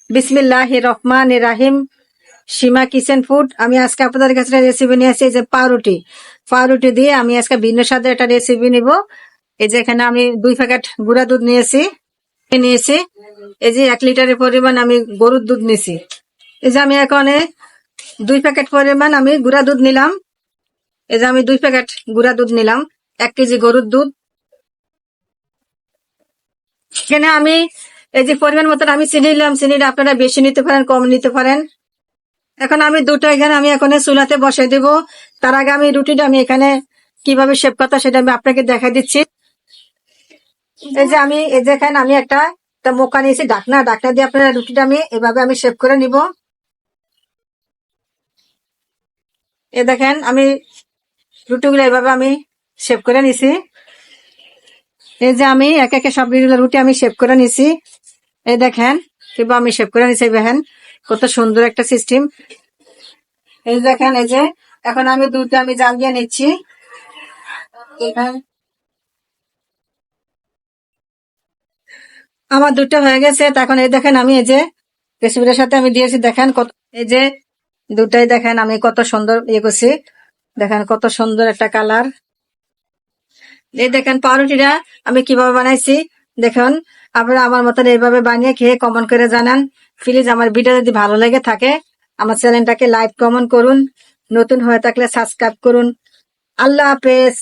বিসমিল্লাহির রহমানির রাহিম। সীমা kitchen food. আমি আজকে আপনাদের কাছে রেসিপি নিয়ে আসছি, এই যে পাউরুটি। পাউরুটি দিয়ে আমি আজকে ভিন্ন স্বাদের একটা রেসিপি নিব। এই যে এখানে আমি 2 প্যাকেট গুঁড়া দুধ নিয়েছি। এই যে 1 লিটারের পরিমাণ আমি গরুর দুধ নিয়েছি। এই যে আমি এখন 2 প্যাকেট পরিমাণ আমি গুঁড়া দুধ নিলাম। এই যে আমি 2 প্যাকেট গুঁড়া দুধ নিলাম, 1 কেজি গরুর দুধ। এখানে আমি এই যে পরিমাণ মতন আমি চিনি নিলাম। চিনিটা আপনারা বেশি নিতে পারেন, কম নিতে পারেন। এখন আমি দুটো এখানে আমি এখন চুলাতে বসে দিব। তার আগে আমি রুটিটা আমি এখানে কিভাবে শেপ করতে সেটা আমি আপনাকে দেখাই দিচ্ছি। এই যে এখানে আমি একটা মোকা নিয়েছি, ঢাকনা দিয়ে আপনারা রুটিটা আমি এভাবে আমি শেপ করে নিব। দেখেন আমি রুটিগুলো এভাবে আমি শেপ করে নিছি। এই যে আমি একে একে সব রুটি আমি শেপ করে নিছি। এই দেখেন কিভাবে আমি শেপ করে নিছি। দেখেন কত সুন্দর একটা সিস্টেম। এই দেখেন, এই যে এখন আমি দুধটা আমি জাল দিয়ে নিচ্ছি। আমার দুধটা হয়ে গেছে। এখন এই দেখেন আমি এই যে রেসিপিটার সাথে আমি দিয়েছি। দেখেন কত, এই যে দুধটাই দেখেন আমি কত সুন্দর করছি। দেখেন কত সুন্দর একটা কালার। এই দেখেন পাউরুটিটা আমি কিভাবে বানাইছি। দেখুন, আপনারা আমার মতন এইভাবে বানিয়ে খেয়ে কমেন্ট করে জানান। প্লিজ আমার ভিডিও যদি ভালো লেগে থাকে আমার চ্যানেলটাকে লাইক কমেন্ট করুন। নতুন হয়ে থাকলে সাবস্ক্রাইব করুন। আল্লাহ হাফেজ।